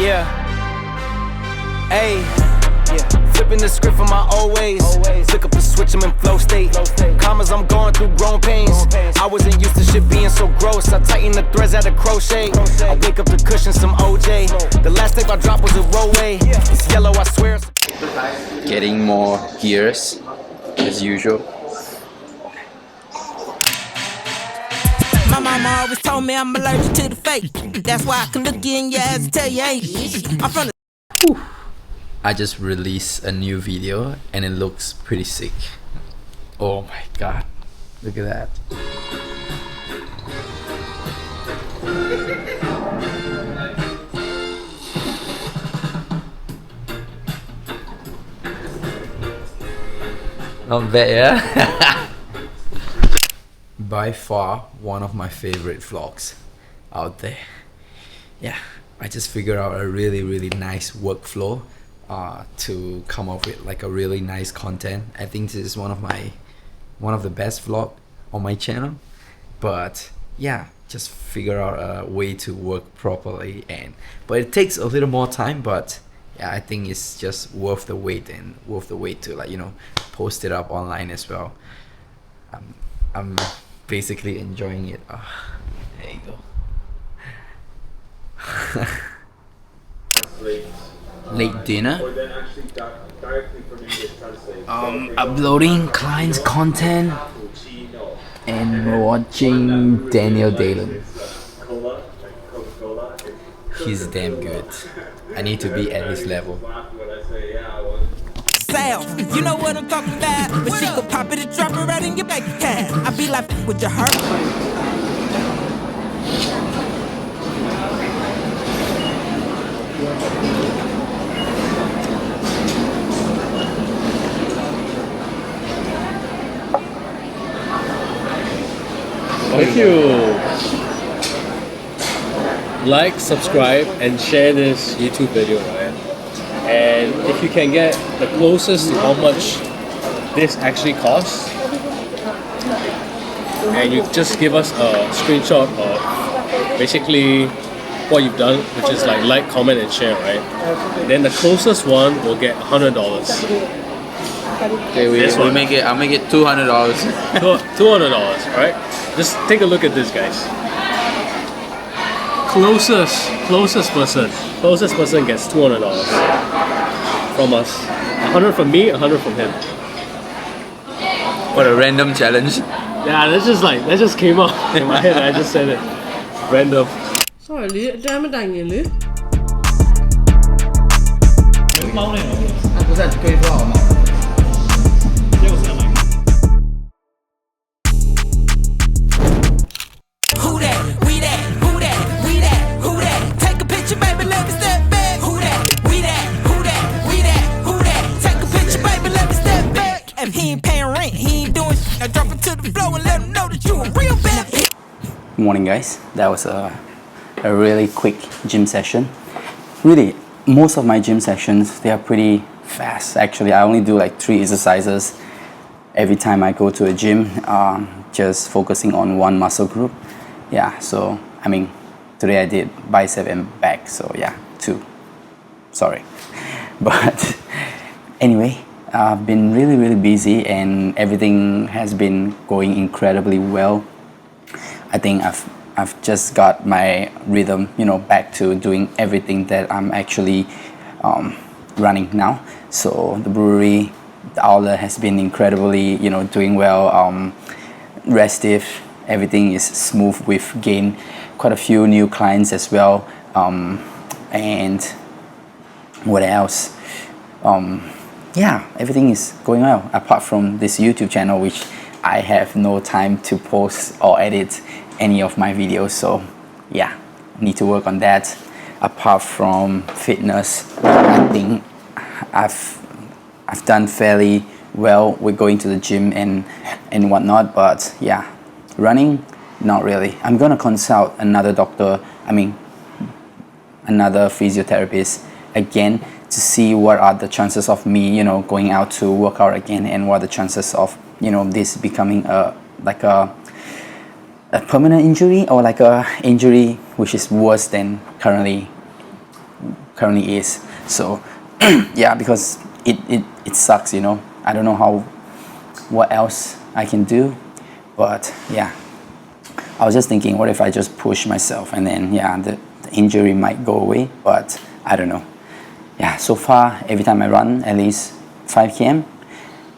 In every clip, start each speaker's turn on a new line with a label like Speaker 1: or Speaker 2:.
Speaker 1: Yeah. Ayy. Yeah. Flipping the script from my old ways. Flick up the switch, I'm in flow state. Commas, I'm going through growing pains. I wasn't used to shit being so gross. I tighten the threads out of crochet. I wake up the cushion, some OJ. The last tape I dropped was a rollway. It's yellow, I swear.
Speaker 2: Getting more gears as usual.
Speaker 3: My mama always told me I'm allergic to the fake. That's why I can look you in your eyes and tell you ain't. I'm from the
Speaker 2: I just released a new video and it looks pretty sick. Oh my god, look at that. Not bad, yeah? By far one of my favorite vlogs out there. Yeah, I just figured out a really nice workflow to come up with like a really nice content. I think this is one of the best vlog on my channel. But yeah, just figure out a way to work properly, but it takes a little more time, but yeah, I think it's just worth the wait and worth the wait to, like, you know, post it up online as well. I'm basically enjoying it. There you go. Late dinner. Uploading clients' content and watching Daniel Dalen. He's damn good. I need to be at his level.
Speaker 3: Sal, you know what I'm talking about. But she could pop it and drop it right in your bank account. I be like, would you hurt?
Speaker 4: Thank you. Like, subscribe, and share this YouTube video, right? And if you can get the closest to how much this actually costs, and you just give us a screenshot of basically what you've done, which is like, comment, and share, right? Then the closest one will get $100.
Speaker 2: Okay, I'll make it $200.
Speaker 4: $200, right? Just take a look at this, guys. Closest person gets $200 from us. 100 from me, 100 from him.
Speaker 2: What a random challenge.
Speaker 4: Yeah, that just came up in my head. I just said it. Random.
Speaker 5: Sorry, Lý, ra mới đành nhỉ Lý?
Speaker 3: Who that? We that? Who that? We that? Who that? Take a picture, baby, let me step back. Who that? We that? Who that? We that? Who that? Take a picture, baby, let me step back. If he ain't paying rent, he ain't doing shit. I drop it to the floor and let him know that you a real bad.
Speaker 2: Good morning, guys. That was a really quick gym session. Really, most of my gym sessions, they are pretty fast. Actually, I only do like 3 exercises every time I go to a gym, just focusing on one muscle group. Yeah, so I mean, today I did bicep and back, so yeah, 2. Sorry. But anyway, I've been really busy and everything has been going incredibly well. I think I've just got my rhythm, you know, back to doing everything that I'm actually running now. So the brewery, the outlet has been incredibly, you know, doing well, restive. Everything is smooth. We've gained quite a few new clients as well. And what else? Yeah, everything is going well, apart from this YouTube channel, which I have no time to post or edit any of my videos. So yeah, need to work on that. Apart from fitness, I think I've done fairly well with going to the gym and whatnot, but yeah, running, not really. I'm gonna consult another doctor, another physiotherapist again to see what are the chances of me, you know, going out to work out again, and what are the chances of, you know, this becoming a permanent injury, or like a injury which is worse than currently currently is. So yeah, because it sucks, you know. I don't know what else I can do, but yeah, I was just thinking, what if I just push myself and then yeah, the injury might go away, but I don't know. Yeah, so far every time I run at least 5 km,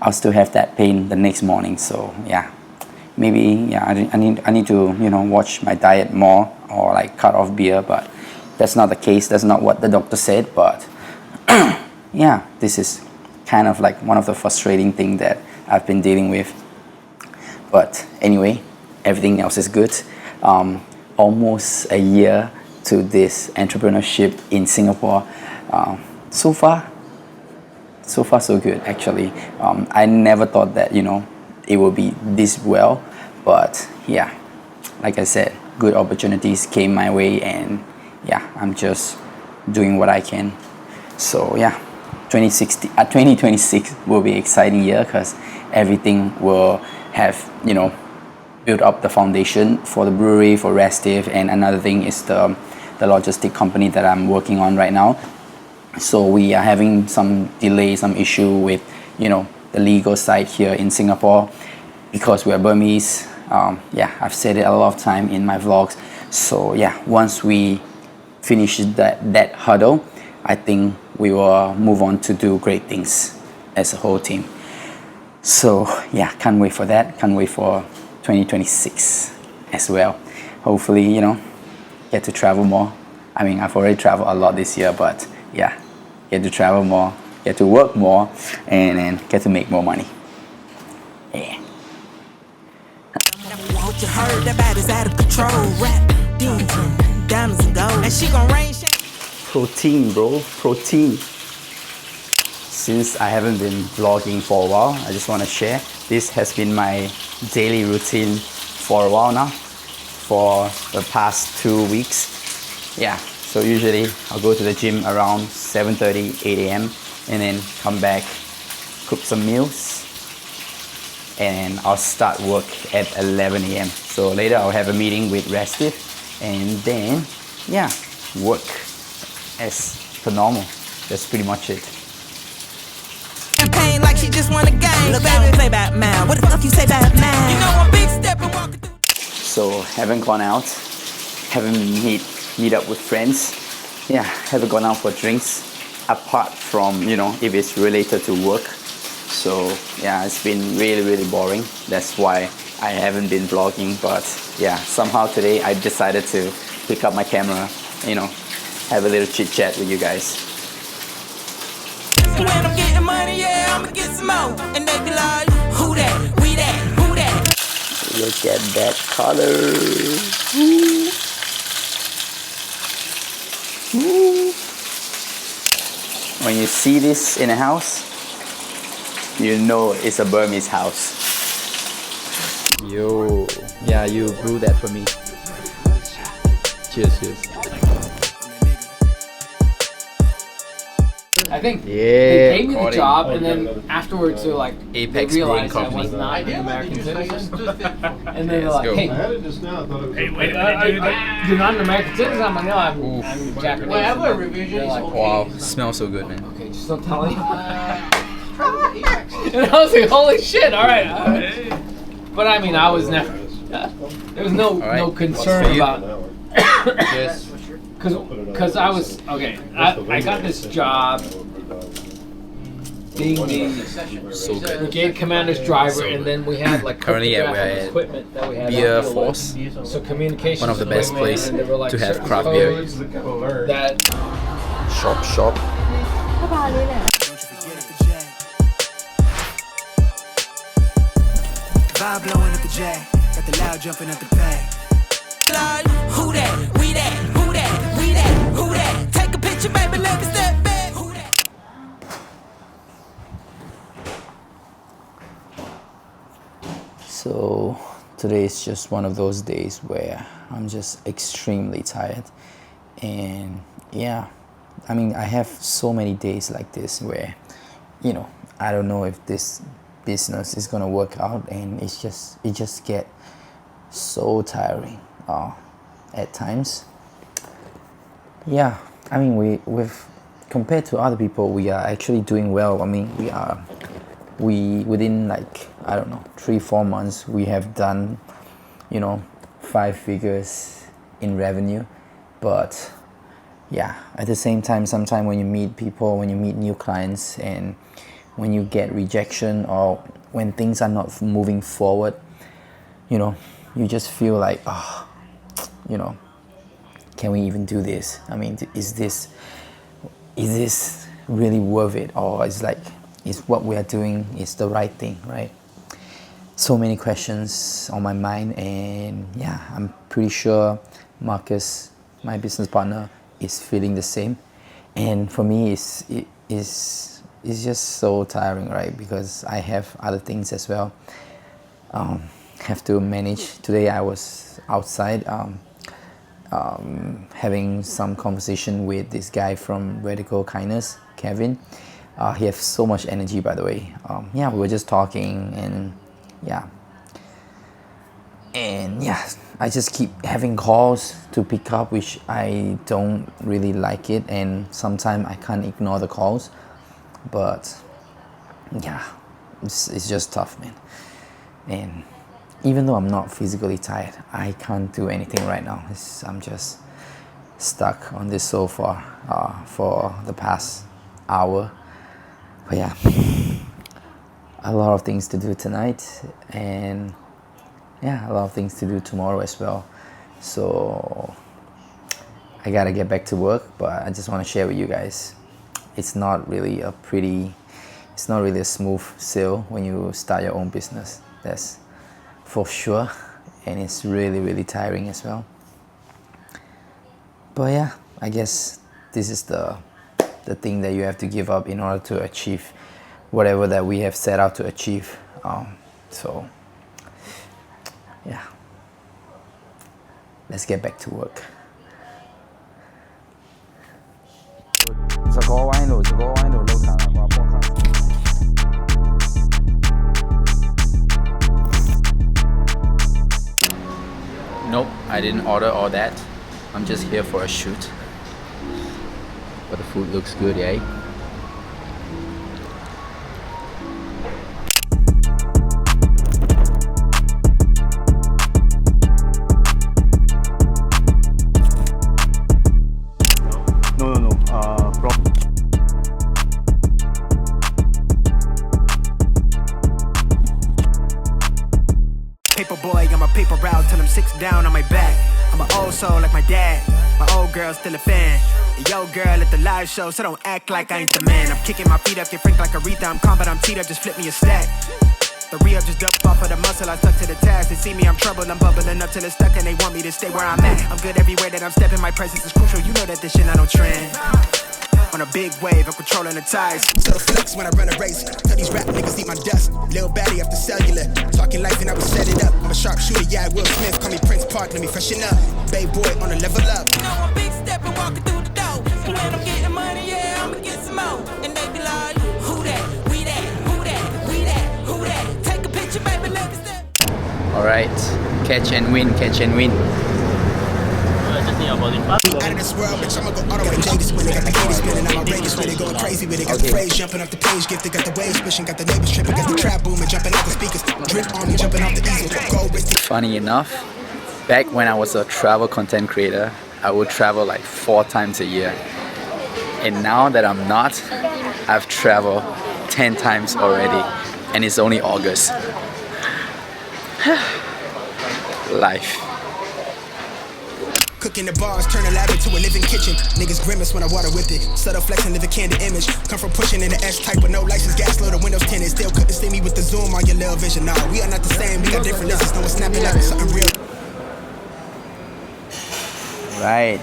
Speaker 2: I'll still have that pain the next morning. So yeah, maybe yeah, I need to, you know, watch my diet more or like cut off beer, but that's not the case. That's not what the doctor said. But yeah, this is kind of like one of the frustrating things that I've been dealing with. But anyway, everything else is good. Almost a year to this entrepreneurship in Singapore. So far so good actually. I never thought that, you know, it would be this well, but yeah, like I said, good opportunities came my way, and yeah, I'm just doing what I can. So yeah, 2026 will be an exciting year because everything will have, you know, built up the foundation for the brewery, for Restive, and another thing is the logistic company that I'm working on right now. So we are having some delay, some issue with, you know, the legal side here in Singapore because we are Burmese. Yeah, I've said it a lot of time in my vlogs. So yeah, once we finish that hurdle, I think we will move on to do great things as a whole team. So yeah, can't wait for that. Can't wait for 2026 as well. Hopefully, you know, get to travel more. I mean, I've already traveled a lot this year, but yeah, get to travel more, get to work more, and then get to make more money. Yeah.
Speaker 3: What you heard, that body's out of control. Rap, diamonds and gold. And she gon' rain shade.
Speaker 2: Protein, bro, protein. Since I haven't been vlogging for a while, I just want to share. This has been my daily routine for a while now, for the past 2 weeks. Yeah, so usually I'll go to the gym around 7:30, 8 a.m. and then come back, cook some meals, and I'll start work at 11 a.m. So later I'll have a meeting with Restive, and then yeah, work as per normal. That's pretty much it.
Speaker 3: Campaign like she just won a game. Look, baby, play Batman. What the fuck you say Batman? You know I'm big stepping, walking through.
Speaker 2: So haven't gone out, haven't meet up with friends. Yeah, haven't gone out for drinks apart from, you know, if it's related to work. So yeah, it's been really boring. That's why I haven't been vlogging. But yeah, somehow today I decided to pick up my camera, you know, have a little chit chat with you guys.
Speaker 3: When I'm getting money, yeah, I'ma get some more. And they be like, who that? We that? Who that?
Speaker 2: Look at that color. When you see this in a house, you know it's a Burmese house. Yo, yeah, you brew that for me. Cheers.
Speaker 6: I think
Speaker 2: Yeah,
Speaker 6: they gave me the
Speaker 2: recording.
Speaker 6: job, and then afterwards they're like,
Speaker 2: Apex
Speaker 6: they realized
Speaker 2: Brewing
Speaker 6: I was
Speaker 2: Company.
Speaker 6: not an American citizen, and then they're
Speaker 2: Let's
Speaker 6: like,
Speaker 2: go.
Speaker 6: hey,
Speaker 7: I had it just now. I thought it was.
Speaker 4: Hey, wait,
Speaker 6: you're not an American citizen? I'm like, no, I'm Japanese.
Speaker 5: Well, I have a revision.
Speaker 6: They're like,
Speaker 2: Wow, smells so good, man.
Speaker 6: okay, just don't tell anyone. And I was like, holy shit, all right. But I mean, I was never, there was no
Speaker 2: right.
Speaker 6: concern
Speaker 2: For you.
Speaker 6: about,
Speaker 2: Cheers.
Speaker 6: because I was, okay, I got this job being the
Speaker 2: So good.
Speaker 6: brigade commander's driver, and then we had like
Speaker 2: Currently, yeah, we're
Speaker 6: cryptographic
Speaker 2: at
Speaker 6: equipment that we had
Speaker 2: Beer
Speaker 6: out there.
Speaker 2: Force,
Speaker 6: So communications
Speaker 2: one of the best
Speaker 6: equipment,
Speaker 2: places
Speaker 6: and there were, like,
Speaker 2: to have
Speaker 6: certain
Speaker 2: craft beer.
Speaker 6: codes that
Speaker 2: Shop.
Speaker 3: Vibe blowing up the J. Got the loud jumping at the pay. Like, who that? We that? Who that? We that? Who that? Take a picture, baby, let me step back. Who that?
Speaker 2: So today is just one of those days where I'm just extremely tired, and yeah, I mean, I have so many days like this where, you know, I don't know if this business is gonna work out, and it just get so tiring at times. Yeah, I mean, we've compared to other people, we are actually doing well. I mean, we within like, I don't know, 3-4 months, we have done, 5 figures in revenue. But yeah, at the same time, sometimes when you meet people, when you meet new clients, and when you get rejection or when things are not moving forward, you just feel like, can we even do this? I mean, is this really worth it? Or is what we are doing is the right thing, right? So many questions on my mind, and yeah, I'm pretty sure Marcus, my business partner, is feeling the same. And for me, it's just so tiring, right? Because I have other things as well. Have to manage. Today I was outside having some conversation with this guy from Radical Kindness, Kevin. He has so much energy, by the way. We were just talking, and I just keep having calls to pick up, which I don't really like it, and sometimes I can't ignore the calls. But yeah, it's just tough, man. And even though I'm not physically tired, I can't do anything right now. I'm just stuck on this sofa for the past hour. But yeah, a lot of things to do tonight, and a lot of things to do tomorrow as well. So I gotta get back to work, but I just want to share with you guys, it's not really a smooth sail when you start your own business. That's for sure, and it's really, really tiring as well. But yeah, I guess this is the thing that you have to give up in order to achieve whatever that we have set out to achieve. So yeah, let's get back to work. Nope, I didn't order all that. I'm just here for a shoot. But the food looks good, eh?
Speaker 7: No.
Speaker 3: Paper boy, I'm a paper route till I'm 6 down on my back. I'm an old soul like my dad. My old girl still a fan. And yo girl at the live show, so don't act like I ain't the man. I'm kicking my feet up, get frank like Aretha. I'm calm, but I'm teed up, just flip me a stack. The re-up just dumped off of the muscle, I stuck to the task. They see me, I'm troubled, I'm bubbling up till it's stuck, and they want me to stay where I'm at. I'm good everywhere that I'm stepping, my presence is crucial. You know that this shit not no trend. On a big wave, I'm controlling the tides. So the flex when I run a race. Tell these rap niggas eat my dust. Lil baddie after cellular. Talking life and I will set it up. I'm a sharpshooter, yeah, Will Smith. Call me Prince Park, let me freshen up. Bay boy on a level up. You know I'm big stepping, walking through the door. So when I'm getting money, yeah, I'ma get some more. And they be like, who that? We that? Who that? We that? Who that? Take a picture, baby, let me step.
Speaker 2: Alright, catch and win, catch and win.
Speaker 3: Out of this world, bitch, I'ma go all the way Jadis when they got the haters spinning, I'm outrageous when they going crazy with it. Got the phrase jumping off the page, gifted, got the waves pushing, got the neighbors tripping, got the trap booming, jumping out the speakers, drip on me, jumping off the easel, gold wrist.
Speaker 2: Funny enough, back when I was a travel content creator, I would travel like 4 times a year. And now that I'm not, I've traveled 10 times already, and it's only August. Life.
Speaker 3: Cooking the bars, turn a lab into a living kitchen. Niggas grimace when I water with it. Subtle flex and live a candid image. Come from pushing in the S-type with no license, gas load, the windows tinted. Still couldn't see me with the zoom on your little vision. Nah, we are not the same, we got different lenses. No one's snapping like something real.
Speaker 2: Right,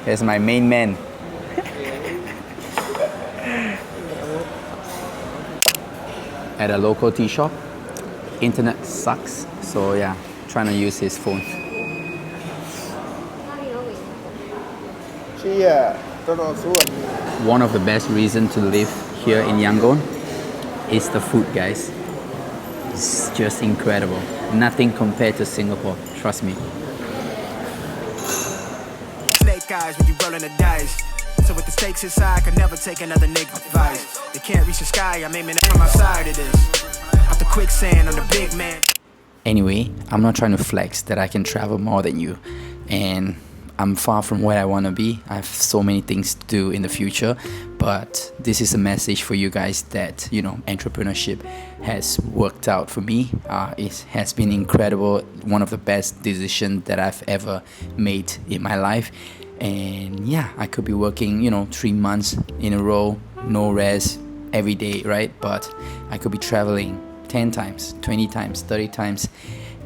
Speaker 2: here's my main man. At a local tea shop. Internet sucks, so yeah, trying to use his phone. One of the best reasons to live here in Yangon is the food, guys. It's just incredible. Nothing compared to Singapore, trust me.
Speaker 3: Snake eyes when you rolling the dice.
Speaker 8: So with the stakes inside, I could never take another nigga advice. They can't reach the sky, I'm aiming it from my side of this. Out the quicksand, I'm the big man.
Speaker 2: Anyway, I'm not trying to flex that I can travel more than you, and I'm far from where I want to be. I have so many things to do in the future, but this is a message for you guys that, you know, entrepreneurship has worked out for me. It has been incredible, one of the best decisions that I've ever made in my life. And yeah, I could be working, you know, 3 months in a row, no rest, every day, right? But I could be traveling 10 times, 20 times, 30 times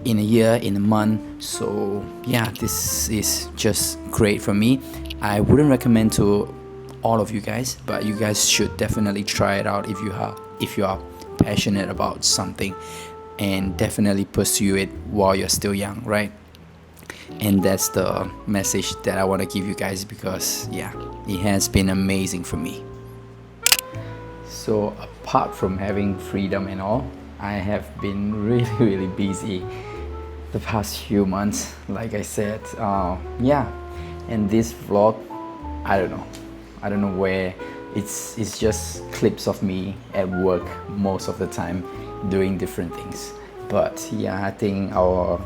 Speaker 2: in a year, in a month. So yeah, this is just great for me. I wouldn't recommend to all of you guys, but you guys should definitely try it out if you are passionate about something, and definitely pursue it while you're still young, right? And that's the message that I want to give you guys, because yeah, it has been amazing for me. So apart from having freedom and all, I have been really busy the past few months, like I said. Yeah, and this vlog, I don't know where it's just clips of me at work most of the time doing different things. But yeah, I think I'll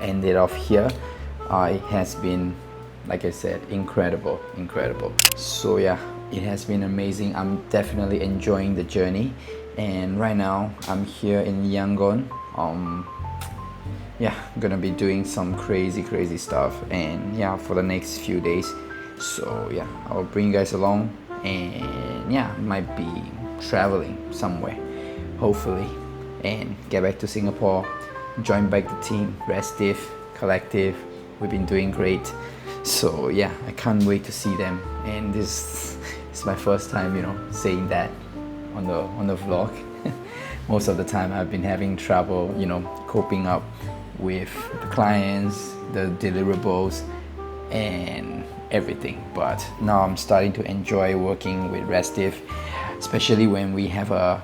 Speaker 2: end it off here. It has been, like I said, incredible. So yeah, it has been amazing. I'm definitely enjoying the journey, and right now I'm here in Yangon. Yeah, gonna be doing some crazy stuff, and yeah, for the next few days. So yeah, I'll bring you guys along, and yeah, might be traveling somewhere, hopefully, and get back to Singapore, join back the team, Restive Collective. We've been doing great. So yeah, I can't wait to see them, and this is my first time, you know, saying that on the vlog. Most of the time I've been having trouble, you know, coping up with the clients, the deliverables, and everything. But now I'm starting to enjoy working with Restive, especially when we have a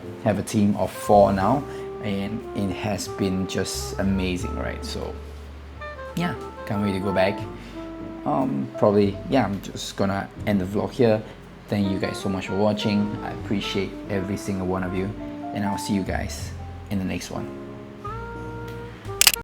Speaker 2: team of 4 now, and it has been just amazing, right? So yeah, can't wait to go back. Probably, yeah, I'm just gonna end the vlog here. Thank you guys so much for watching. I appreciate every single one of you, and I'll see you guys in the next one.